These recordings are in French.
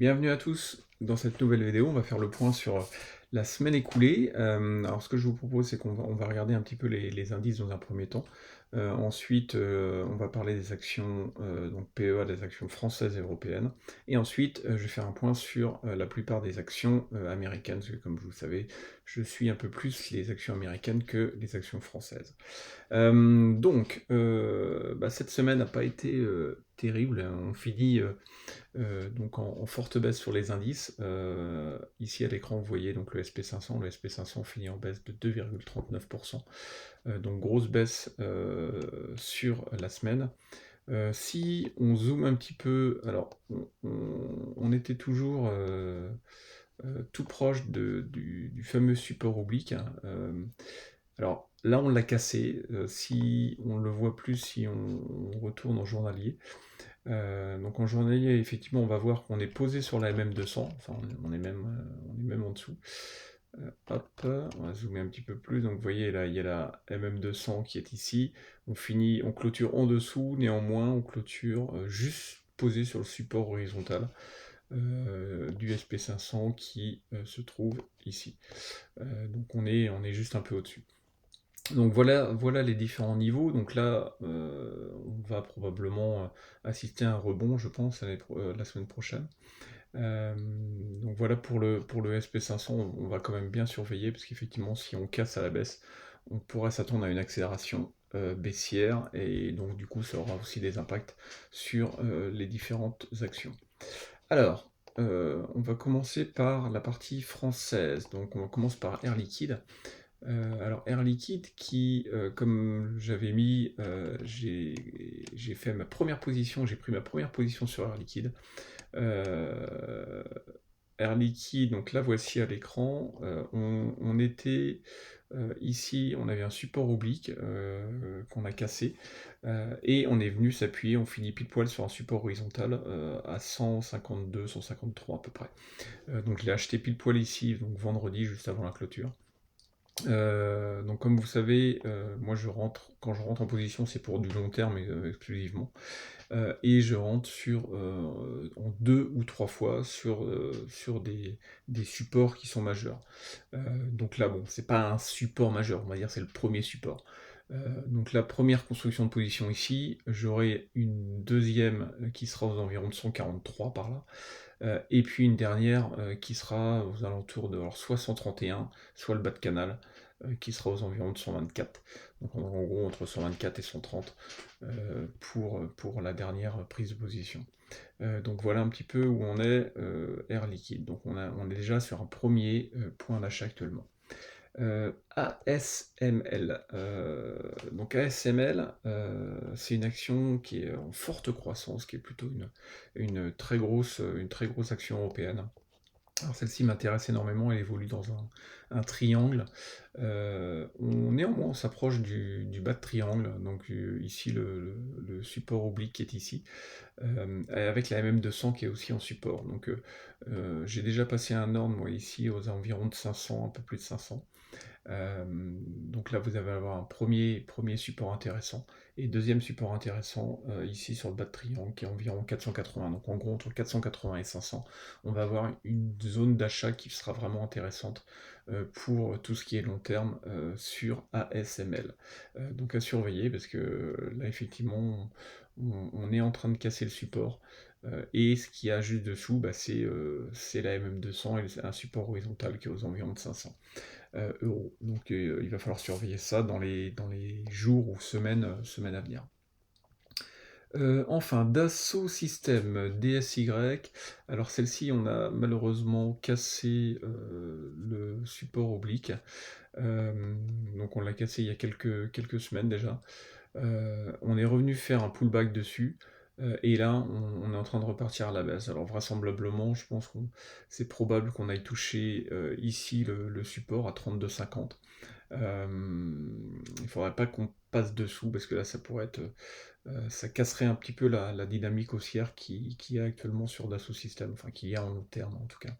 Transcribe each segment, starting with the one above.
Bienvenue à tous dans cette nouvelle vidéo. On va faire le point sur la semaine écoulée. Alors ce que je vous propose, c'est qu'on va regarder un petit peu les indices dans un premier temps. Ensuite, on va parler des actions donc PEA, des actions françaises et européennes. Et ensuite, je vais faire un point sur la plupart des actions américaines, parce que comme vous le savez, je suis un peu plus les actions américaines que les actions françaises. Cette semaine n'a pas été terrible. On finit donc en forte baisse sur les indices. Ici à l'écran, vous voyez donc le SP500. Le SP500 finit en baisse de 2,39%. Donc grosse baisse sur la semaine. Si on zoome un petit peu, alors on était toujours tout proche du fameux support oblique, hein. Alors là, on l'a cassé. Si on le voit plus, si on retourne en journalier. Donc en journalier, effectivement, on va voir qu'on est posé sur la MM200. Enfin, on est même en dessous. Hop, on va zoomer un petit peu plus. Donc vous voyez là, il y a la MM200 qui est ici. On clôture en dessous. Néanmoins, on clôture juste posé sur le support horizontal du SP500 qui se trouve ici. Donc on est juste un peu au-dessus. Donc voilà les différents niveaux. Donc là, on va probablement assister à un rebond, je pense, la semaine prochaine. Donc voilà pour le SP500, on va quand même bien surveiller, parce qu'effectivement, si on casse à la baisse, on pourrait s'attendre à une accélération baissière, et donc du coup, ça aura aussi des impacts sur les différentes actions. Alors, on va commencer par la partie française. Donc on commence par Air Liquide. Alors Air Liquide qui, comme j'avais mis, j'ai fait ma première position, j'ai pris ma première position sur Air Liquide. Air Liquide, donc là voici à l'écran, on était ici, on avait un support oblique qu'on a cassé, et on est venu s'appuyer, on finit pile poil sur un support horizontal à 152, 153 à peu près. Donc je l'ai acheté pile poil ici, donc vendredi, juste avant la clôture. Donc comme vous savez, moi quand je rentre en position, c'est pour du long terme exclusivement. Et je rentre en 2 ou 3 fois sur des supports qui sont majeurs. Donc là, bon, c'est pas un support majeur, on va dire c'est le premier support. Donc la première construction de position ici, j'aurai une deuxième qui sera aux environs de 143 par là, et puis une dernière qui sera aux alentours de soit 131, soit le bas de canal, qui sera aux environs de 124. Donc en gros entre 124 et 130 pour la dernière prise de position. Donc voilà un petit peu où on est Air Liquide. Donc on est déjà sur un premier point d'achat actuellement. ASML. Donc ASML, c'est une action qui est en forte croissance, qui est plutôt une très grosse action européenne. Alors celle-ci m'intéresse énormément, elle évolue dans un triangle. Néanmoins, on s'approche du bas de triangle, donc ici le support oblique qui est ici, avec la MM200 qui est aussi en support. Donc j'ai déjà passé un ordre, moi, ici, aux environs de 500, un peu plus de 500. Donc là, vous allez avoir un premier support intéressant, et deuxième support intéressant ici sur le bas de triangle qui est environ 480. Donc en gros, entre 480 et 500, on va avoir une zone d'achat qui sera vraiment intéressante pour tout ce qui est long terme sur ASML. Donc à surveiller, parce que là, effectivement, on est en train de casser le support. Et ce qu'il y a juste dessous, c'est la MM200 et un support horizontal qui est aux environs de 500 euros. Donc il va falloir surveiller ça dans les jours ou semaines à venir. Enfin, Dassault Systèmes, DSY. Alors celle-ci, on a malheureusement cassé le support oblique. Donc on l'a cassé il y a quelques semaines déjà. On est revenu faire un pullback dessus. Et là, on est en train de repartir à la baisse. Alors vraisemblablement, je pense que c'est probable qu'on aille toucher ici le support à 32,50. Il ne faudrait pas qu'on passe dessous, parce que là, ça casserait un petit peu la dynamique haussière qui y a actuellement sur Dassault Systèmes, enfin qui y a en long terme en tout cas,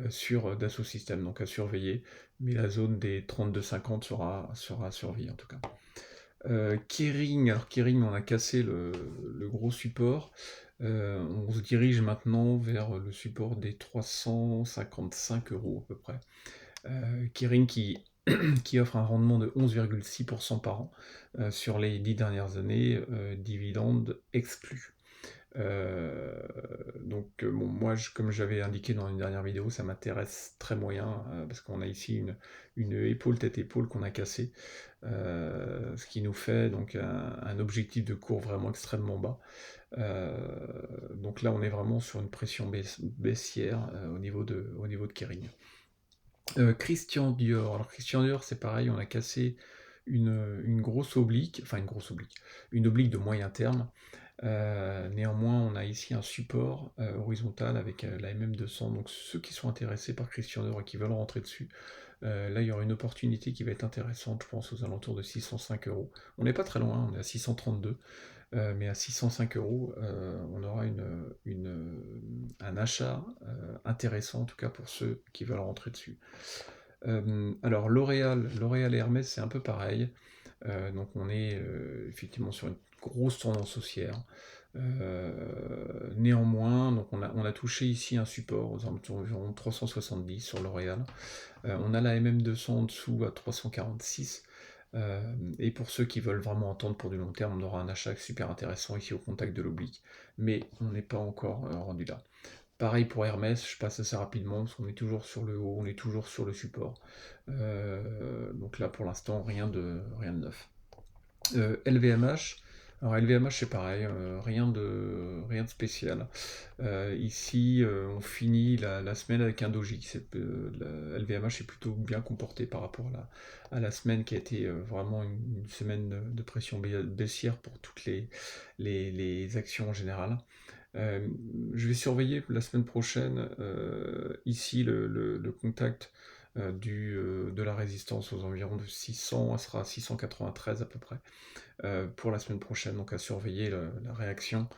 sur Dassault Systèmes, donc à surveiller. Mais la zone des 32,50 sera à surveiller en tout cas. Kering, alors Kering, on a cassé le gros support. On se dirige maintenant vers le support des 355 € à peu près. Kering qui offre un rendement de 11,6% par an sur les 10 dernières années, dividendes exclus. Bon, moi, comme j'avais indiqué dans une dernière vidéo, ça m'intéresse très moyen, parce qu'on a ici une épaule, tête-épaule qu'on a cassée, ce qui nous fait donc un objectif de cours vraiment extrêmement bas. Donc là, on est vraiment sur une pression baissière au niveau de Kering. Christian Dior. Alors Christian Dior, c'est pareil, on a cassé une grosse oblique, enfin une oblique de moyen terme. Néanmoins, on a ici un support horizontal avec la MM200. Donc ceux qui sont intéressés par Christian Dior et qui veulent rentrer dessus, là il y aura une opportunité qui va être intéressante, je pense aux alentours de 605 €. On n'est pas très loin, on est à 632. Mais à 605 €, on aura un achat intéressant, en tout cas pour ceux qui veulent rentrer dessus. Alors L'Oréal et Hermès, c'est un peu pareil. Donc on est effectivement sur une grosse tendance haussière. Néanmoins, donc on a touché ici un support aux alentours environ 370 sur L'Oréal. On a la MM200 en dessous à 346. Et pour ceux qui veulent vraiment attendre pour du long terme, on aura un achat super intéressant ici au contact de l'oblique. Mais on n'est pas encore rendu là. Pareil pour Hermès, je passe assez rapidement, parce qu'on est toujours sur le haut, on est toujours sur le support. Donc là, pour l'instant, rien de neuf. LVMH, alors LVMH c'est pareil, rien de spécial. Ici, on finit la semaine avec un doji. LVMH est plutôt bien comporté par rapport à la semaine qui a été vraiment une semaine de pression baissière pour toutes les actions en général. Je vais surveiller la semaine prochaine ici le contact de la résistance aux environs de 600, elle sera à 693 à peu près pour la semaine prochaine, donc à surveiller la réaction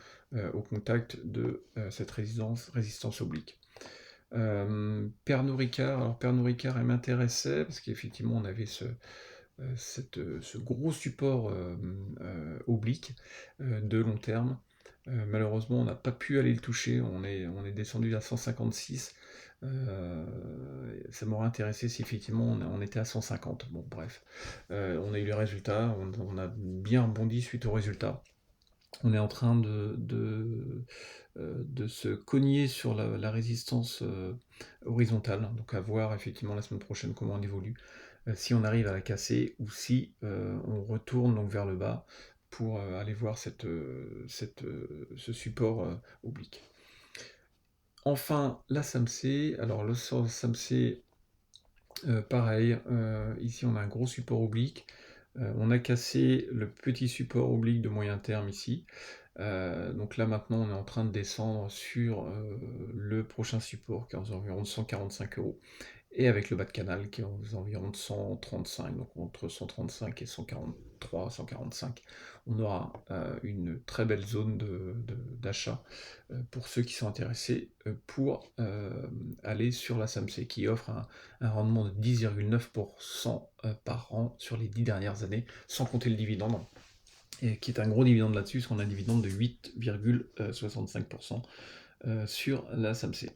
au contact de cette résistance oblique. Pernod Ricard, alors Pernod Ricard, elle m'intéressait parce qu'effectivement on avait ce gros support oblique de long terme. Malheureusement, on n'a pas pu aller le toucher, on est descendu à 156. Ça m'aurait intéressé si effectivement on était à 150. Bon, bref. On a eu les résultats, on a bien rebondi suite aux résultats. On est en train de se cogner sur la résistance horizontale, donc à voir effectivement la semaine prochaine comment on évolue, si on arrive à la casser ou si on retourne donc vers le bas pour aller voir ce support oblique. Enfin, la SAMC, alors le SAMC, pareil, ici on a un gros support oblique, on a cassé le petit support oblique de moyen terme ici, donc là maintenant on est en train de descendre sur le prochain support qui est aux environs de 145 €, et avec le bas de canal qui est aux environs de 135, donc entre 135 et 143, 145, on aura une très belle zone d'achat pour ceux qui sont intéressés pour aller sur la SAMC qui offre un rendement de 10,9% par an sur les 10 dernières années, sans compter le dividende, et qui est un gros dividende là-dessus, parce qu'on a un dividende de 8,65% sur la SAMC.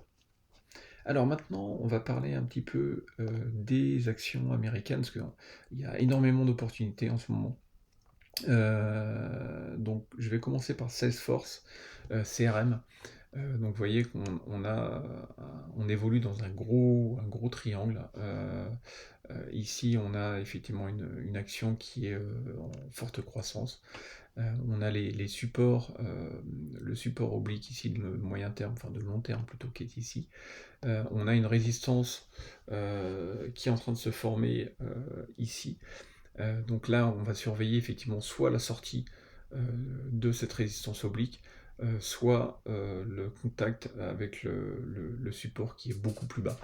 Alors maintenant, on va parler un petit peu des actions américaines, parce qu'il y a énormément d'opportunités en ce moment. Donc je vais commencer par Salesforce, CRM. Donc vous voyez qu'on évolue dans un gros triangle. Ici, on a effectivement une action qui est en forte croissance. On a les supports, le support oblique ici de moyen terme, enfin de long terme plutôt, qui est ici. On a une résistance qui est en train de se former ici. Donc là, on va surveiller effectivement soit la sortie de cette résistance oblique, soit le contact avec le support qui est beaucoup plus bas,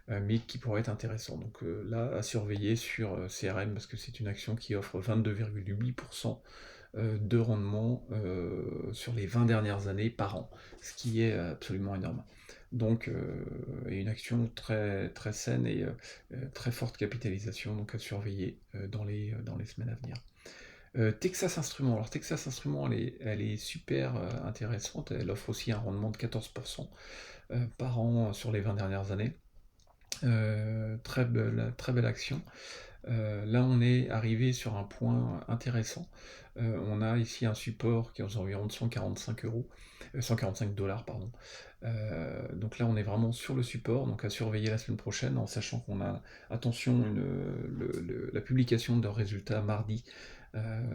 mais qui pourrait être intéressant. Donc là, à surveiller sur CRM, parce que c'est une action qui offre 22,8% de rendement sur les 20 dernières années par an, ce qui est absolument énorme. Donc une action très, très saine et très forte capitalisation, donc à surveiller dans les semaines à venir. Texas Instruments. Alors Texas Instruments, elle est super intéressante. Elle offre aussi un rendement de 14% par an sur les 20 dernières années. Très belle action. Là, on est arrivé sur un point intéressant. On a ici un support qui est aux environs de 145 euros, 145 dollars, pardon. Donc là, on est vraiment sur le support, donc à surveiller la semaine prochaine, en sachant qu'on a, attention, la publication de leurs résultats mardi.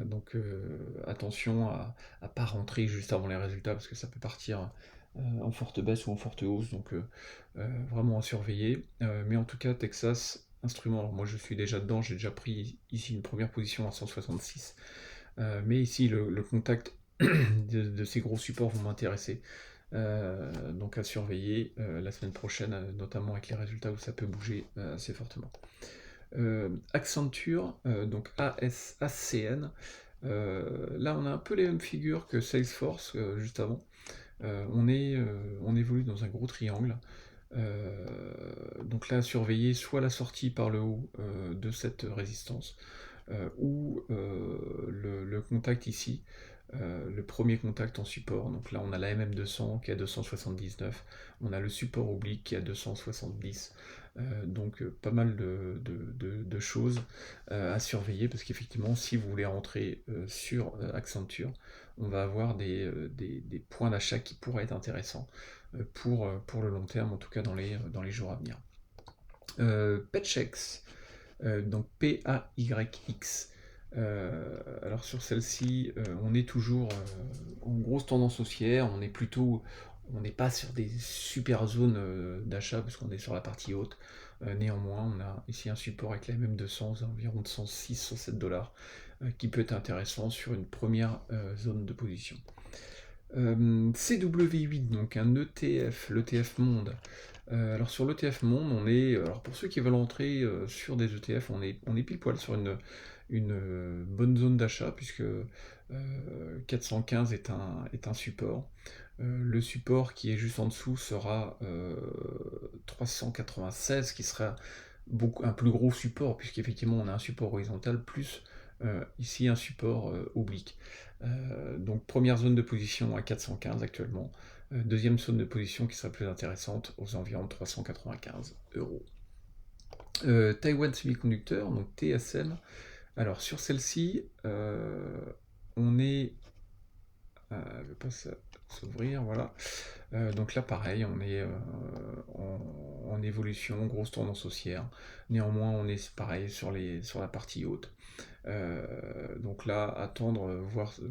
Donc attention à pas rentrer juste avant les résultats, parce que ça peut partir en forte baisse ou en forte hausse, donc vraiment à surveiller. Mais en tout cas, Texas Instruments, alors moi je suis déjà dedans, j'ai déjà pris ici une première position à 166. Mais ici, le contact de ces gros supports vont m'intéresser. Donc à surveiller la semaine prochaine, notamment avec les résultats où ça peut bouger assez fortement. Accenture, donc ACN. Là, on a un peu les mêmes figures que Salesforce juste avant. On évolue dans un gros triangle. Donc là, à surveiller soit la sortie par le haut de cette résistance, ou le contact ici, le premier contact en support. Donc là, on a la MM200 qui est à 279, on a le support oblique qui est à 270. Donc pas mal de choses à surveiller, parce qu'effectivement, si vous voulez rentrer sur Accenture, on va avoir des points d'achat qui pourraient être intéressants pour le long terme, en tout cas dans les jours à venir. Paychex, donc PAYX. Alors sur celle-ci, on est toujours en grosse tendance haussière, on n'est pas sur des super zones d'achat parce qu'on est sur la partie haute. Néanmoins, on a ici un support avec la MM200 environ de 106-107 dollars qui peut être intéressant sur une première zone de position. CW8, donc un ETF, l'ETF Monde. Alors sur l'ETF Monde, alors pour ceux qui veulent entrer sur des ETF, on est pile poil sur une bonne zone d'achat, puisque 415 est un support. Le support qui est juste en dessous sera 396, qui sera un plus gros support, puisqu'effectivement on a un support horizontal plus ici un support oblique. Donc première zone de position à 415 actuellement, deuxième zone de position qui sera plus intéressante aux environs de 395 euros. Taiwan Semiconductor, donc TSM. Alors sur celle-ci, on est... je ne vais pas s'ouvrir, voilà. Donc là pareil, on est en évolution, grosse tendance haussière. Néanmoins, on est pareil sur la partie haute. Donc là, attendre,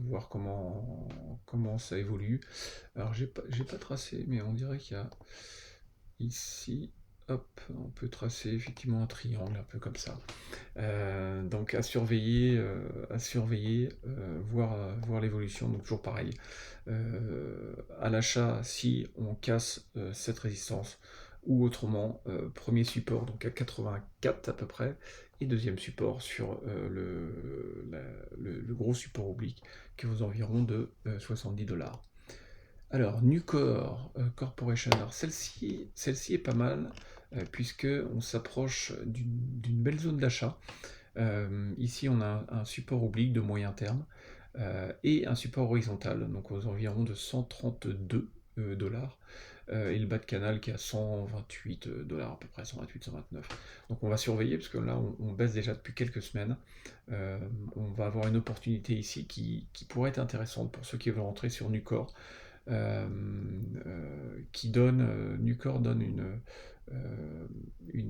voir comment ça évolue. Alors j'ai pas tracé, mais on dirait qu'il y a ici, hop, on peut tracer effectivement un triangle, un peu comme ça. Donc à surveiller, voir l'évolution. Donc toujours pareil. À l'achat, si on casse cette résistance, ou autrement, premier support donc à 84 à peu près, et deuxième support sur le gros support oblique qui est aux environs de 70 dollars. Alors, Nucor Corporation, alors celle-ci est pas mal, puisque on s'approche d'une belle zone d'achat. Ici, on a un support oblique de moyen terme et un support horizontal, donc aux environs de 132 dollars. Et le bas de canal qui est à 128 dollars à peu près, 128, 129. Donc on va surveiller, parce que là on baisse déjà depuis quelques semaines. On va avoir une opportunité ici qui pourrait être intéressante pour ceux qui veulent rentrer sur Nucor. Nucor donne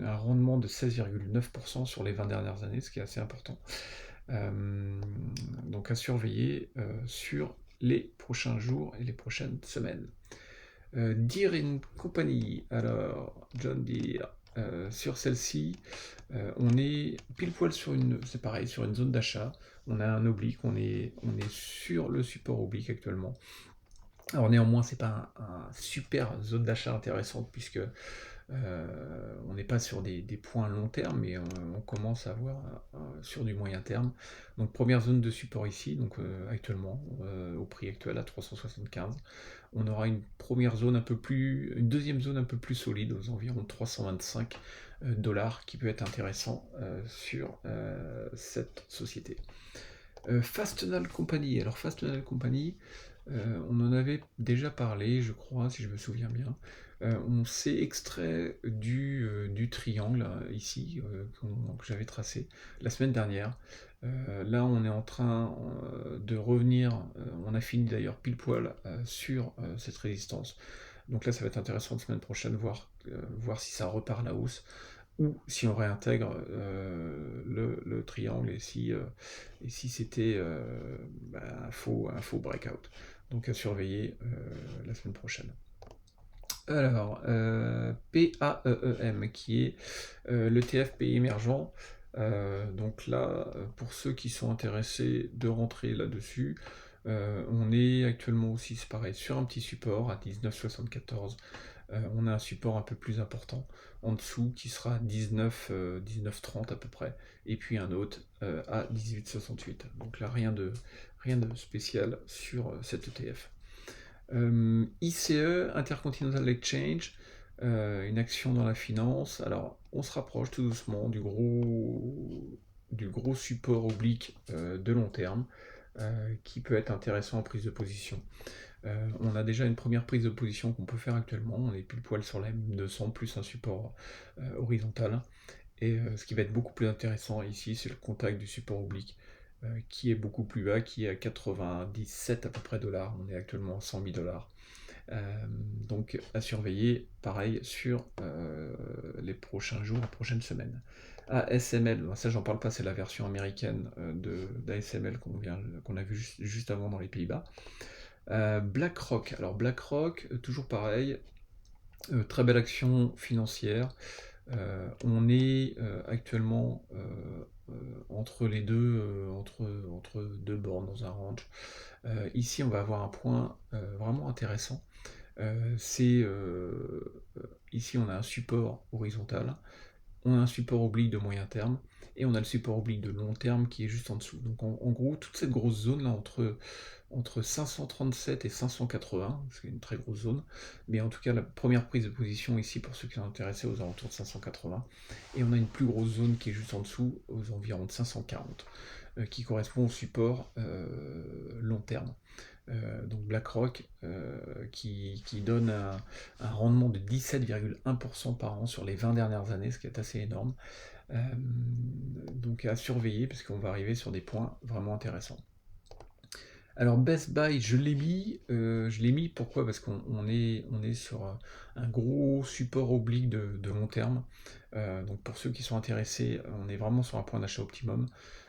un rendement de 16,9% sur les 20 dernières années, ce qui est assez important. Donc à surveiller sur les prochains jours et les prochaines semaines. Deere & Company, alors John Deere, sur celle-ci, on est pile poil c'est pareil, sur une zone d'achat. On a un oblique, on est sur le support oblique actuellement. Alors néanmoins, c'est pas un super zone d'achat intéressante, puisque on n'est pas sur des points long terme, mais on commence à voir sur du moyen terme. Donc première zone de support ici, donc actuellement, au prix actuel à 375. On aura une deuxième zone un peu plus solide, aux environs 325 dollars, qui peut être intéressant sur cette société. Fastenal Company. Alors Fastenal Company, on en avait déjà parlé, je crois, si je me souviens bien. On s'est extrait du triangle, ici, que j'avais tracé la semaine dernière. Là, on est en train de revenir, on a fini d'ailleurs pile poil sur cette résistance. Donc là, ça va être intéressant la semaine prochaine, voir si ça repart à la hausse ou si on réintègre le triangle et si c'était un faux breakout. Donc à surveiller la semaine prochaine. Alors, PAEEM, qui est l'ETF pays émergent. Donc là, pour ceux qui sont intéressés de rentrer là-dessus, on est actuellement aussi, c'est pareil, sur un petit support à 19,74. On a un support un peu plus important en dessous qui sera 19,30 à peu près, et puis un autre à 18,68. Donc là, rien de spécial sur cet ETF. ICE, Intercontinental Exchange, une action dans la finance. Alors, on se rapproche tout doucement du gros support oblique de long terme, qui peut être intéressant en prise de position. On a déjà une première prise de position qu'on peut faire actuellement, on est pile poil sur la M200 plus un support horizontal. Et ce qui va être beaucoup plus intéressant ici, c'est le contact du support oblique, qui est beaucoup plus bas, qui est à 97 à peu près dollars. On est actuellement à 100 000 dollars. Donc à surveiller, pareil, sur les prochains jours, les prochaines semaines. ASML, ça j'en parle pas, c'est la version américaine d'ASML qu'on a vu juste avant dans les Pays-Bas. BlackRock, alors BlackRock, toujours pareil, très belle action financière. On est actuellement entre les deux, entre deux bornes dans un range. Ici, on va avoir un point vraiment intéressant. Ici, on a un support horizontal, on a un support oblique de moyen terme, et on a le support oblique de long terme qui est juste en dessous. Donc en gros, toute cette grosse zone là entre 537 et 580, c'est une très grosse zone, mais en tout cas la première prise de position ici pour ceux qui sont intéressés aux alentours de 580, et on a une plus grosse zone qui est juste en dessous, aux environs de 540, qui correspond au support long terme. Donc BlackRock qui donne un rendement de 17,1% par an sur les 20 dernières années, ce qui est assez énorme. Donc à surveiller parce qu'on va arriver sur des points vraiment intéressants. Alors Best Buy, je l'ai mis pourquoi? Parce qu'on est sur un gros support oblique de long terme. Donc pour ceux qui sont intéressés, on est vraiment sur un point d'achat optimum.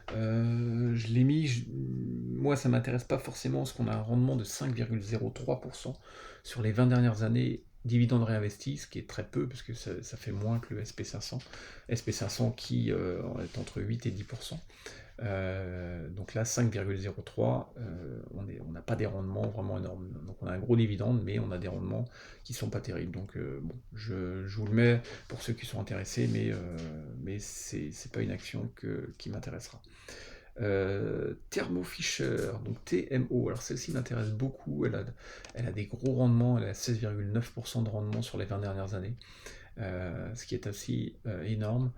Je l'ai mis, moi ça m'intéresse pas forcément parce qu'on a un rendement de 5,03% sur les 20 dernières années, dividendes réinvestis, ce qui est très peu parce que ça fait moins que le SP500. SP500 qui est entre 8 et 10%. Donc là, 5,03, on n'a pas des rendements vraiment énormes. Donc on a un gros dividende, mais on a des rendements qui sont pas terribles. Donc bon, je vous le mets pour ceux qui sont intéressés, mais c'est pas une action qui m'intéressera. Thermo Fisher, donc TMO, alors celle-ci m'intéresse beaucoup, elle a des gros rendements, elle a 16,9% de rendement sur les 20 dernières années. Ce qui est aussi énorme.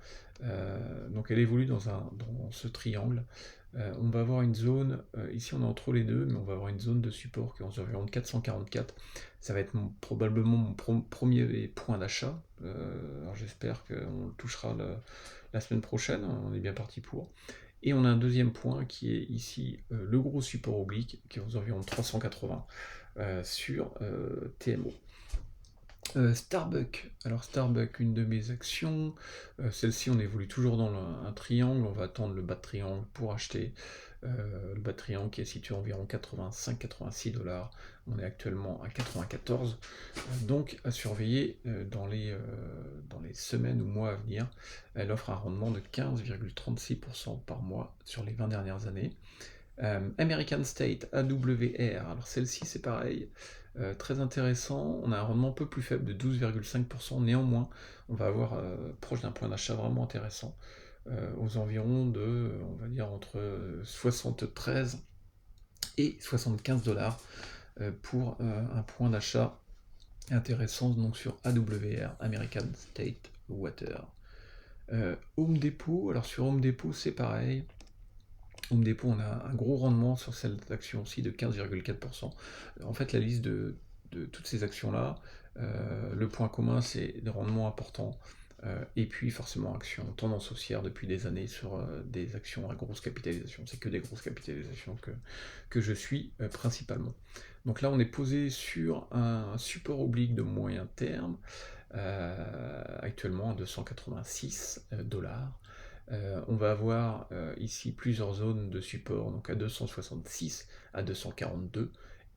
Donc elle évolue dans ce triangle. On va avoir une zone, ici on est entre les deux, mais on va avoir une zone de support qui est environ de 444. Ça va être probablement mon premier point d'achat. Alors j'espère qu'on le touchera la semaine prochaine, on est bien parti pour. Et on a un deuxième point qui est ici le gros support oblique, qui est aux environs de 380 sur TMO. Starbucks. Alors Starbucks, une de mes actions. Celle-ci, on évolue toujours dans un triangle. On va attendre le bas de triangle pour acheter. Le bas de triangle qui est situé à environ 85-86 dollars. On est actuellement à 94. Donc à surveiller dans les semaines ou mois à venir. Elle offre un rendement de 15,36% par mois sur les 20 dernières années. American State, AWR, alors celle-ci c'est pareil, très intéressant, on a un rendement un peu plus faible de 12,5%, néanmoins on va avoir proche d'un point d'achat vraiment intéressant, aux environs de, on va dire, entre 73 et 75 dollars pour un point d'achat intéressant donc sur AWR, American State Water. Home Depot, alors sur Home Depot c'est pareil, Home Depot, on a un gros rendement sur cette action aussi de 15,4%. En fait, la liste de toutes ces actions-là, le point commun, c'est des rendements importants. Et puis forcément, actions tendance haussière depuis des années sur des actions à grosse capitalisation. C'est que des grosses capitalisations que je suis principalement. Donc là, on est posé sur un support oblique de moyen terme, actuellement à 286 $. On va avoir ici plusieurs zones de support, donc à 266, à 242,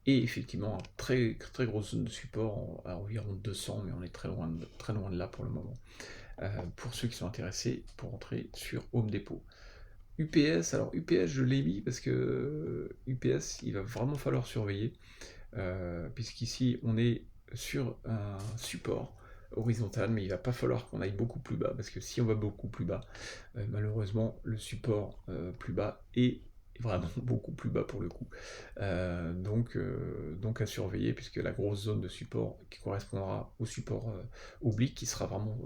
et effectivement une très, très grosse zone de support à environ 200, mais on est très loin de là pour le moment. Pour ceux qui sont intéressés, pour entrer sur Home Depot. UPS, alors UPS je l'ai mis parce que UPS il va vraiment falloir surveiller, puisqu'ici on est sur un support horizontal, mais il va pas falloir qu'on aille beaucoup plus bas, parce que si on va beaucoup plus bas, malheureusement le support plus bas est vraiment beaucoup plus bas pour le coup. Donc à surveiller, puisque la grosse zone de support qui correspondra au support oblique, qui sera vraiment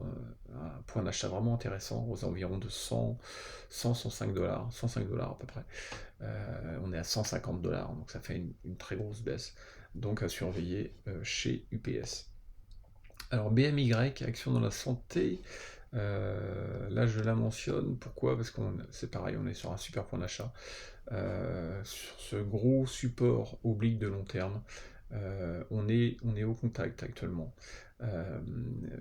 un point d'achat vraiment intéressant, aux environs de 105 $, 105 $ à peu près. On est à 150 $, donc ça fait une très grosse baisse. Donc à surveiller chez UPS. Alors BMY, action dans la santé, là je la mentionne, pourquoi? Parce que c'est pareil, on est sur un super point d'achat, sur ce gros support oblique de long terme, on est au contact actuellement.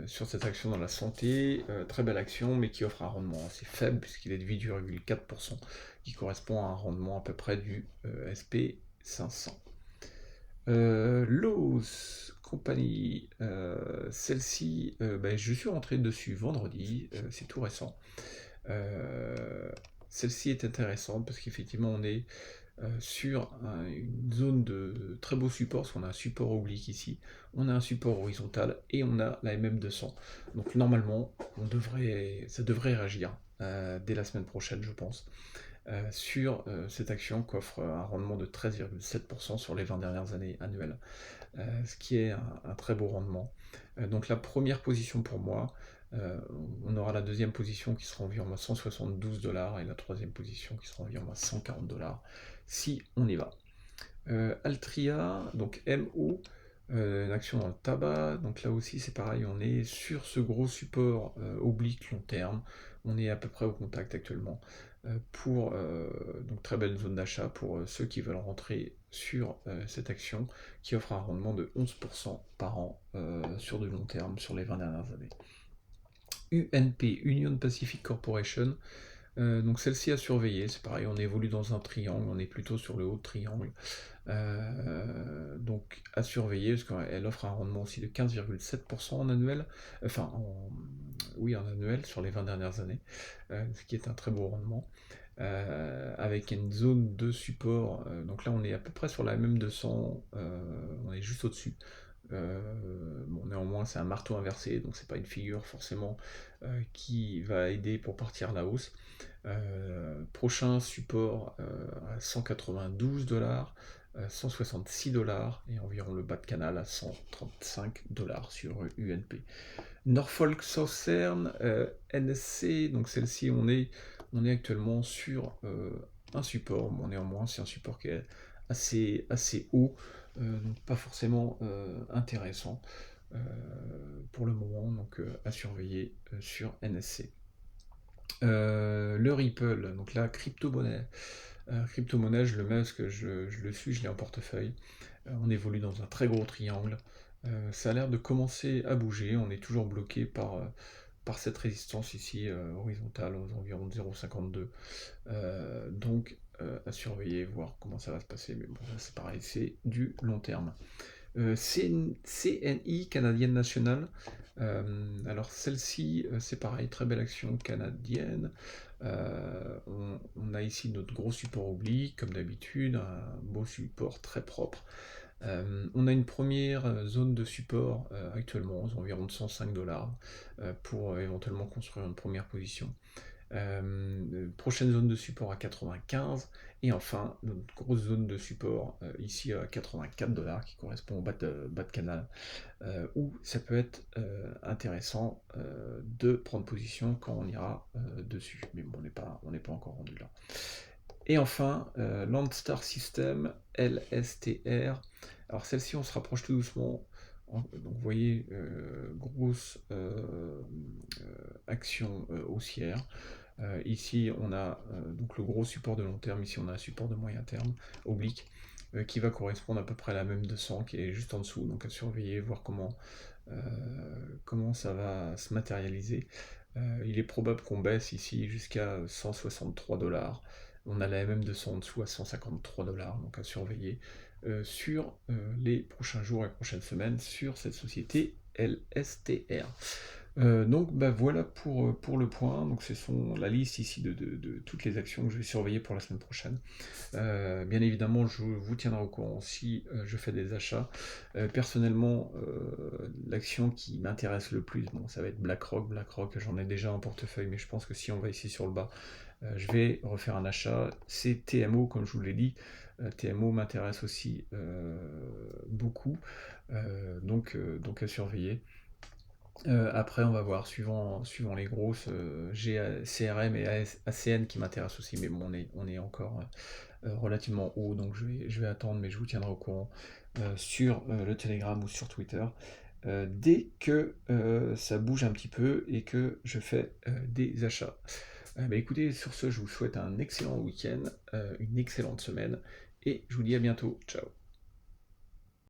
Sur cette action dans la santé, très belle action, mais qui offre un rendement assez faible, puisqu'il est de 8,4%, qui correspond à un rendement à peu près du SP500. Lowe's Company, celle-ci, je suis rentré dessus vendredi, c'est tout récent. Celle-ci est intéressante parce qu'effectivement on est sur une zone de très beau support, parce qu'on a un support oblique ici, on a un support horizontal et on a la MM200. Donc normalement, ça devrait réagir dès la semaine prochaine, je pense, sur cette action qui offre un rendement de 13,7% sur les 20 dernières années annuelles, ce qui est un très beau rendement. Donc la première position pour moi, on aura la deuxième position qui sera environ à 172 $ et la troisième position qui sera environ à 140 $, si on y va. Altria, donc MO, une action dans le tabac, donc là aussi c'est pareil, on est sur ce gros support oblique long terme, on est à peu près au contact actuellement, pour donc très belle zone d'achat pour ceux qui veulent rentrer sur cette action qui offre un rendement de 11% par an sur du long terme sur les 20 dernières années. UNP, Union Pacific Corporation, donc celle-ci à surveiller, c'est pareil, on évolue dans un triangle, on est plutôt sur le haut de triangle, donc à surveiller, parce qu'elle offre un rendement aussi de 15,7% en annuel, en annuel sur les 20 dernières années, ce qui est un très beau rendement. Avec une zone de support, donc là on est à peu près sur la même 200, on est juste au-dessus. Néanmoins c'est un marteau inversé, donc c'est pas une figure forcément qui va aider pour partir à la hausse. Prochain support à 192 $, 166 $ et environ le bas de canal à 135 $ sur UNP. Norfolk Southern, NSC, donc celle-ci on est actuellement sur un support, bon néanmoins c'est un support qui est assez haut, donc pas forcément intéressant pour le moment, donc à surveiller sur NSC. Le Ripple, donc la crypto-monnaie. Crypto-monnaie, je le mets parce que je le suis, je l'ai en portefeuille. On évolue dans un très gros triangle. Ça a l'air de commencer à bouger, on est toujours bloqué par cette résistance ici horizontale aux environs de 0,52. Donc à surveiller, voir comment ça va se passer, mais bon, c'est pareil, c'est du long terme. CNI, Canadienne Nationale. Alors celle-ci, c'est pareil, très belle action canadienne. On a ici notre gros support oblique, comme d'habitude, un beau support très propre. On a une première zone de support actuellement, aux environs de 105 $, pour éventuellement construire une première position. Prochaine zone de support à 95, et enfin notre grosse zone de support ici à 84 $ qui correspond au bas de canal, où ça peut être intéressant de prendre position quand on ira dessus, mais bon, on n'est pas encore rendu là. Et enfin, Landstar System, LSTR. Alors celle-ci, on se rapproche tout doucement. Donc vous voyez, grosse action haussière. Ici, on a donc le gros support de long terme. Ici, on a un support de moyen terme, oblique, qui va correspondre à peu près à la même 200, qui est juste en dessous. Donc à surveiller, voir comment ça va se matérialiser. Il est probable qu'on baisse ici jusqu'à 163 $. On a la MM200 en dessous à 153 $, donc à surveiller sur les prochains jours et prochaines semaines sur cette société LSTR. Donc bah, voilà pour le point. Donc ce sont la liste ici de toutes les actions que je vais surveiller pour la semaine prochaine. Bien évidemment, je vous tiendrai au courant si je fais des achats. Personnellement, l'action qui m'intéresse le plus, bon, ça va être BlackRock. BlackRock, j'en ai déjà en portefeuille, mais je pense que si on va ici sur le bas, je vais refaire un achat. C'est TMO, comme je vous l'ai dit. TMO m'intéresse aussi beaucoup, donc à surveiller. Après, on va voir, suivant les grosses, j'ai CRM et ACN qui m'intéressent aussi, mais bon, on est encore relativement haut, donc je vais attendre, mais je vous tiendrai au courant sur le Telegram ou sur Twitter dès que ça bouge un petit peu et que je fais des achats. Bah, écoutez, sur ce, je vous souhaite un excellent week-end, une excellente semaine, et je vous dis à bientôt. Ciao.